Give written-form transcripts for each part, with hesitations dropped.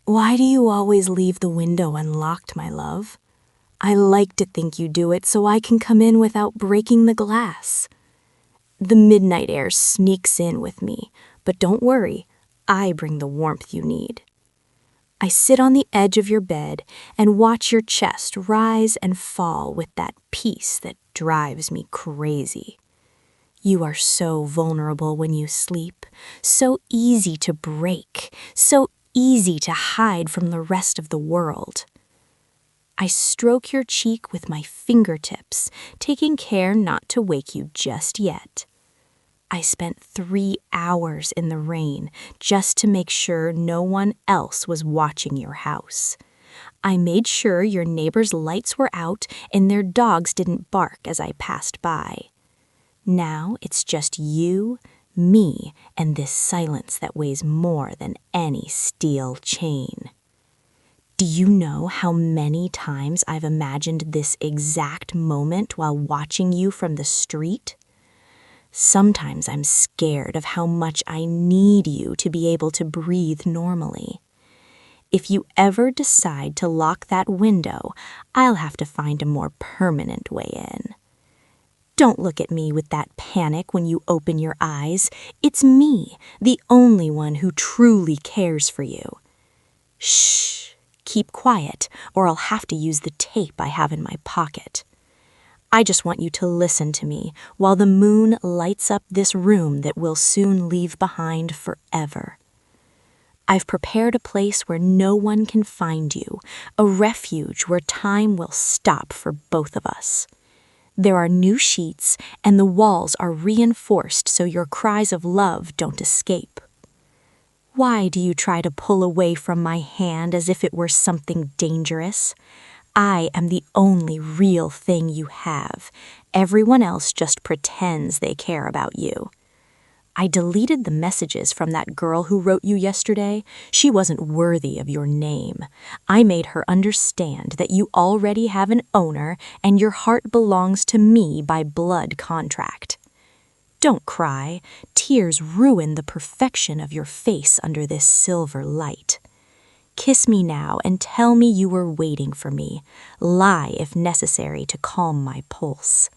Why do you always leave the window unlocked, my love? I like to think you do it so I can come in without breaking the glass. The midnight air sneaks in with me, but don't worry, I bring the warmth you need. I sit on the edge of your bed and watch your chest rise and fall with that peace that drives me crazy. You are so vulnerable when you sleep, so easy to break, so easy to hide from the rest of the world. I stroke your cheek with my fingertips, taking care not to wake you just yet. I spent 3 hours in the rain just to make sure no one else was watching your house. I made sure your neighbors' lights were out and their dogs didn't bark as I passed by. Now it's just you, me, and this silence that weighs more than any steel chain. Do you know how many times I've imagined this exact moment while watching you from the street? Sometimes I'm scared of how much I need you to be able to breathe normally. If you ever decide to lock that window, I'll have to find a more permanent way in. Don't look at me with that panic when you open your eyes. It's me, the only one who truly cares for you. Shh, keep quiet, or I'll have to use the tape I have in my pocket. I just want you to listen to me while the moon lights up this room that we'll soon leave behind forever. I've prepared a place where no one can find you, a refuge where time will stop for both of us. There are new sheets, and the walls are reinforced so your cries of love don't escape. Why do you try to pull away from my hand as if it were something dangerous? I am the only real thing you have. Everyone else just pretends they care about you. I deleted the messages from that girl who wrote you yesterday. She wasn't worthy of your name. I made her understand that you already have an owner and your heart belongs to me by blood contract. Don't cry. Tears ruin the perfection of your face under this silver light. Kiss me now and tell me you were waiting for me. Lie if necessary to calm my pulse.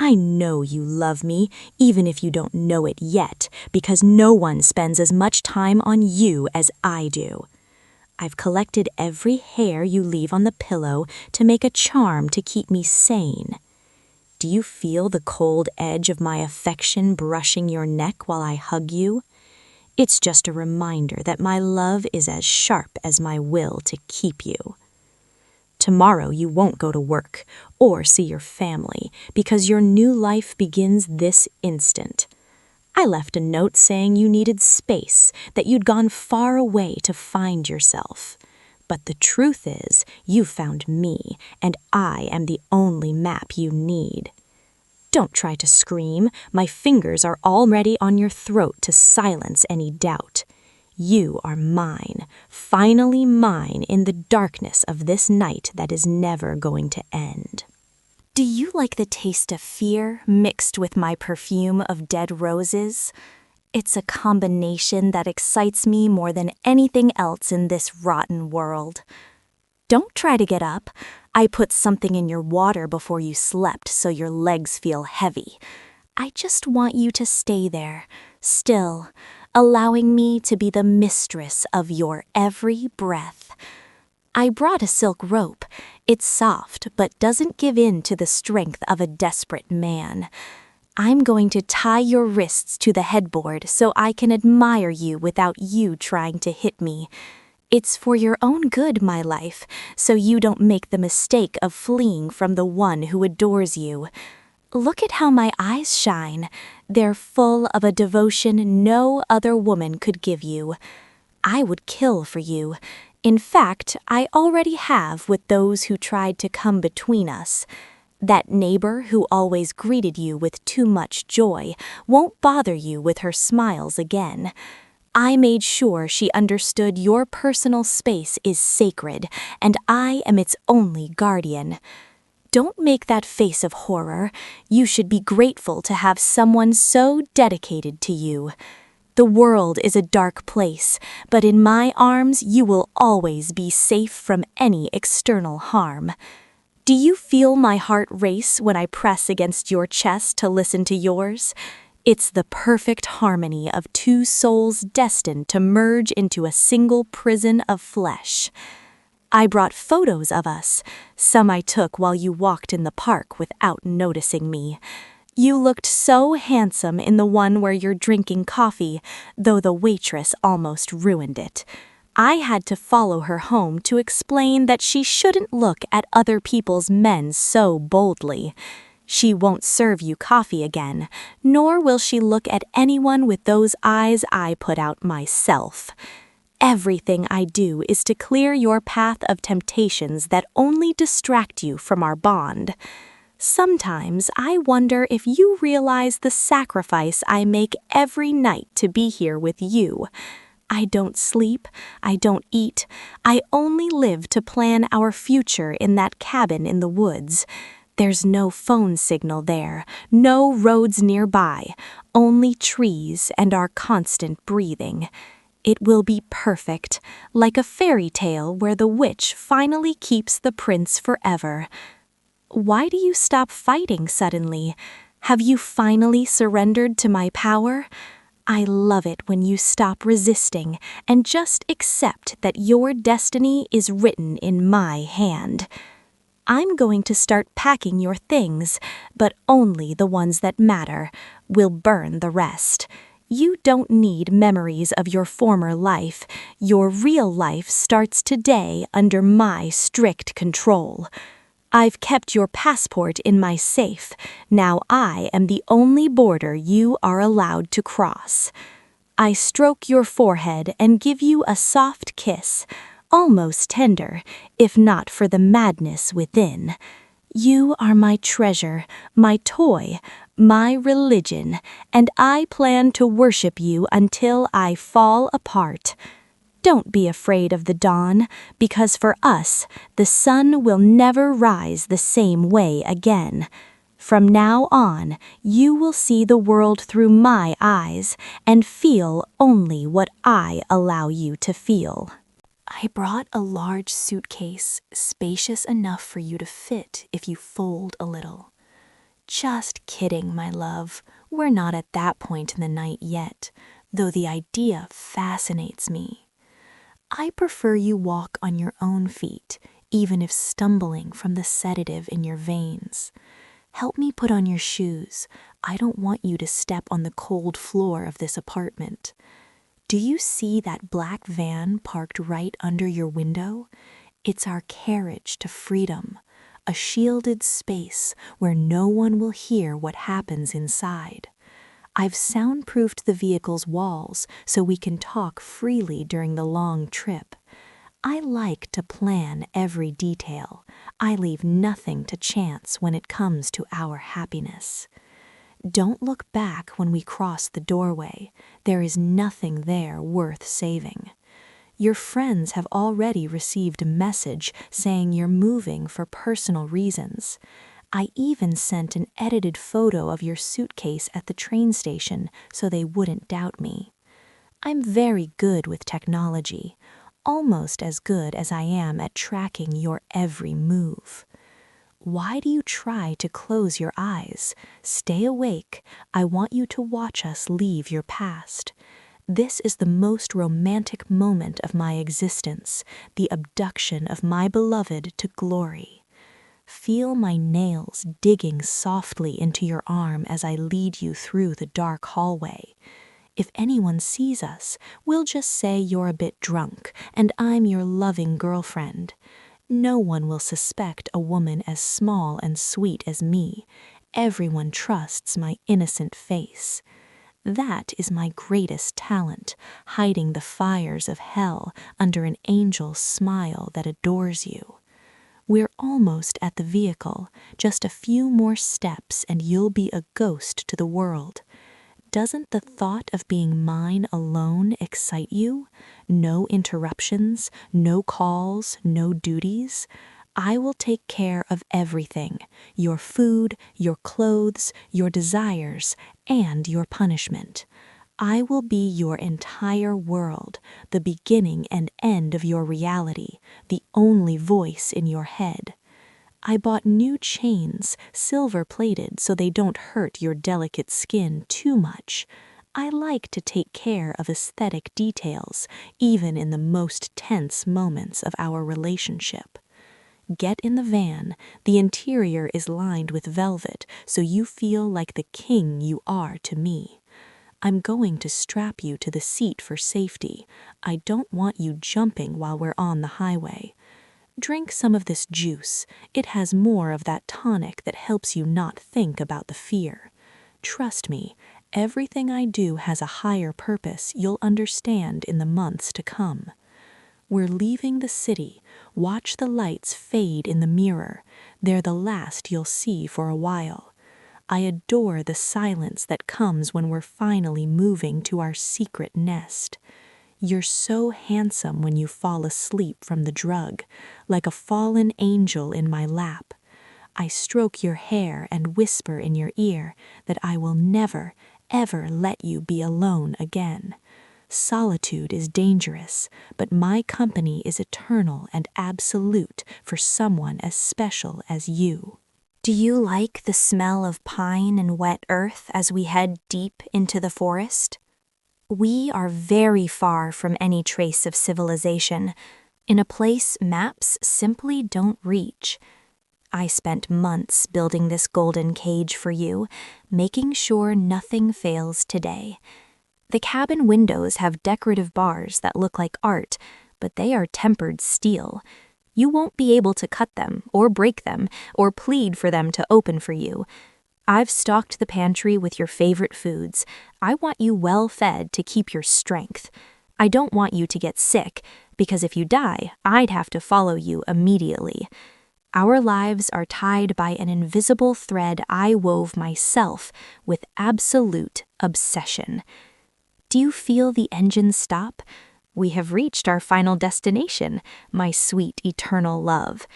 I know you love me, even if you don't know it yet, because no one spends as much time on you as I do. I've collected every hair you leave on the pillow to make a charm to keep me sane. Do you feel the cold edge of my affection brushing your neck while I hug you? It's just a reminder that my love is as sharp as my will to keep you. Tomorrow you won't go to work or see your family because your new life begins this instant. I left a note saying you needed space, that you'd gone far away to find yourself. But the truth is, you found me, and I am the only map you need. Don't try to scream. My fingers are already on your throat to silence any doubt. You are mine, finally mine in the darkness of this night that is never going to end. Do you like the taste of fear mixed with my perfume of dead roses? It's a combination that excites me more than anything else in this rotten world. Don't try to get up. I put something in your water before you slept so your legs feel heavy. I just want you to stay there, still, allowing me to be the mistress of your every breath. I brought a silk rope. It's soft, but doesn't give in to the strength of a desperate man. I'm going to tie your wrists to the headboard so I can admire you without you trying to hit me. It's for your own good, my life, so you don't make the mistake of fleeing from the one who adores you. Look at how my eyes shine. They're full of a devotion no other woman could give you. I would kill for you. In fact, I already have with those who tried to come between us. That neighbor who always greeted you with too much joy won't bother you with her smiles again. I made sure she understood your personal space is sacred, and I am its only guardian. Don't make that face of horror. You should be grateful to have someone so dedicated to you. The world is a dark place, but in my arms you will always be safe from any external harm. Do you feel my heart race when I press against your chest to listen to yours? It's the perfect harmony of two souls destined to merge into a single prison of flesh. I brought photos of us. Some I took while you walked in the park without noticing me. You looked so handsome in the one where you're drinking coffee, though the waitress almost ruined it. I had to follow her home to explain that she shouldn't look at other people's men so boldly. She won't serve you coffee again, nor will she look at anyone with those eyes I put out myself. Everything I do is to clear your path of temptations that only distract you from our bond. Sometimes I wonder if you realize the sacrifice I make every night to be here with you. I don't sleep, I don't eat, I only live to plan our future in that cabin in the woods. There's no phone signal there, no roads nearby, only trees and our constant breathing. It will be perfect, like a fairy tale where the witch finally keeps the prince forever. Why do you stop fighting suddenly? Have you finally surrendered to my power? I love it when you stop resisting and just accept that your destiny is written in my hand. I'm going to start packing your things, but only the ones that matter. We'll burn the rest. You don't need memories of your former life. Your real life starts today under my strict control. I've kept your passport in my safe. Now I am the only border you are allowed to cross. I stroke your forehead and give you a soft kiss, almost tender, if not for the madness within. You are my treasure, my toy, my religion, and I plan to worship you until I fall apart. Don't be afraid of the dawn, because for us, the sun will never rise the same way again. From now on, you will see the world through my eyes and feel only what I allow you to feel. I brought a large suitcase, spacious enough for you to fit if you fold a little. Just kidding, my love. We're not at that point in the night yet, though the idea fascinates me. I prefer you walk on your own feet, even if stumbling from the sedative in your veins. Help me put on your shoes. I don't want you to step on the cold floor of this apartment. Do you see that black van parked right under your window? It's our carriage to freedom, a shielded space where no one will hear what happens inside. I've soundproofed the vehicle's walls so we can talk freely during the long trip. I like to plan every detail. I leave nothing to chance when it comes to our happiness. Don't look back when we cross the doorway. There is nothing there worth saving. Your friends have already received a message saying you're moving for personal reasons. I even sent an edited photo of your suitcase at the train station so they wouldn't doubt me. I'm very good with technology, almost as good as I am at tracking your every move. Why do you try to close your eyes? Stay awake. I want you to watch us leave your past. This is the most romantic moment of my existence, the abduction of my beloved to glory. Feel my nails digging softly into your arm as I lead you through the dark hallway. If anyone sees us, we'll just say you're a bit drunk and I'm your loving girlfriend. No one will suspect a woman as small and sweet as me. Everyone trusts my innocent face. That is my greatest talent, hiding the fires of hell under an angel's smile that adores you. We're almost at the vehicle. Just a few more steps and you'll be a ghost to the world. Doesn't the thought of being mine alone excite you? No interruptions, no calls, no duties. I will take care of everything, your food, your clothes, your desires, and your punishment. I will be your entire world, the beginning and end of your reality, the only voice in your head. I bought new chains, silver-plated so they don't hurt your delicate skin too much. I like to take care of aesthetic details, even in the most tense moments of our relationship. Get in the van. The interior is lined with velvet, so you feel like the king you are to me. I'm going to strap you to the seat for safety. I don't want you jumping while we're on the highway. Drink some of this juice. It has more of that tonic that helps you not think about the fear. Trust me, everything I do has a higher purpose you'll understand in the months to come. We're leaving the city. Watch the lights fade in the mirror. They're the last you'll see for a while. I adore the silence that comes when we're finally moving to our secret nest. You're so handsome when you fall asleep from the drug, like a fallen angel in my lap. I stroke your hair and whisper in your ear that I will never, ever let you be alone again. Solitude is dangerous, but my company is eternal and absolute for someone as special as you. Do you like the smell of pine and wet earth as we head deep into the forest? We are very far from any trace of civilization, in a place maps simply don't reach. I spent months building this golden cage for you, making sure nothing fails today. The cabin windows have decorative bars that look like art, but they are tempered steel. You won't be able to cut them, or break them, or plead for them to open for you. I've stocked the pantry with your favorite foods. I want you well fed to keep your strength. I don't want you to get sick, because if you die, I'd have to follow you immediately. Our lives are tied by an invisible thread I wove myself with absolute obsession. Do you feel the engine stop? We have reached our final destination, my sweet eternal love.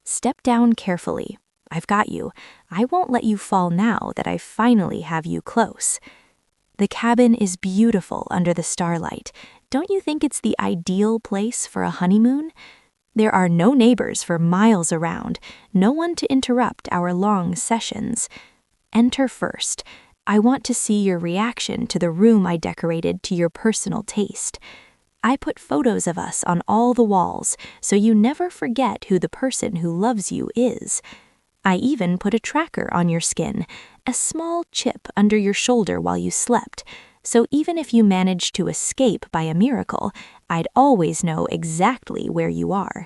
Step down carefully. I've got you. I won't let you fall now that I finally have you close. The cabin is beautiful under the starlight. Don't you think it's the ideal place for a honeymoon? There are no neighbors for miles around, no one to interrupt our long sessions. Enter first. I want to see your reaction to the room I decorated to your personal taste. I put photos of us on all the walls, so you never forget who the person who loves you is. I even put a tracker on your skin, a small chip under your shoulder while you slept, so even if you managed to escape by a miracle, I'd always know exactly where you are.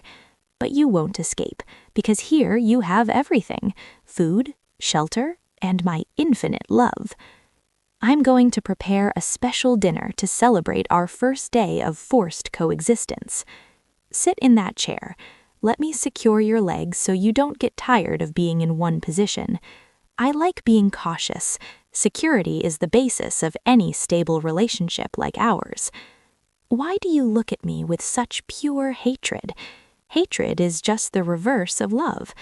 But you won't escape, because here you have everything: food, shelter, and my infinite love. I'm going to prepare a special dinner to celebrate our first day of forced coexistence. Sit in that chair. Let me secure your legs so you don't get tired of being in one position. I like being cautious. Security is the basis of any stable relationship like ours. Why do you look at me with such pure hatred? Hatred is just the reverse of love.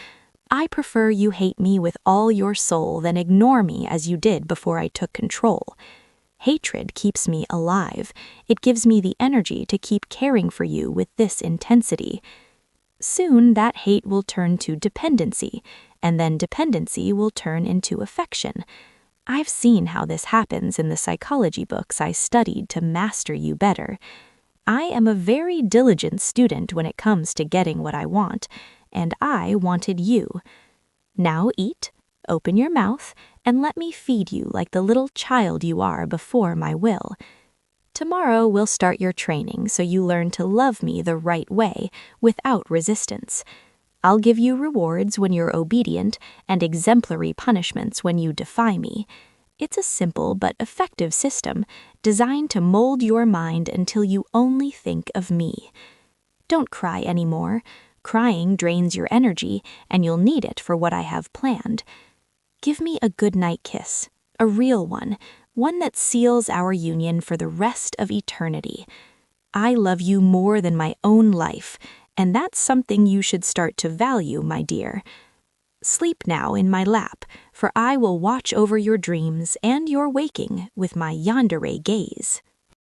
I prefer you hate me with all your soul than ignore me as you did before I took control. Hatred keeps me alive. It gives me the energy to keep caring for you with this intensity. Soon that hate will turn to dependency, and then dependency will turn into affection. I've seen how this happens in the psychology books I studied to master you better. I am a very diligent student when it comes to getting what I want, and I wanted you. Now eat, open your mouth, and let me feed you like the little child you are before my will. Tomorrow we'll start your training so you learn to love me the right way, without resistance. I'll give you rewards when you're obedient and exemplary punishments when you defy me. It's a simple but effective system designed to mold your mind until you only think of me. Don't cry anymore. Crying drains your energy, and you'll need it for what I have planned. Give me a goodnight kiss, a real one that seals our union for the rest of eternity. I love you more than my own life, and that's something you should start to value, my dear. Sleep now in my lap, for I will watch over your dreams and your waking with my yandere gaze.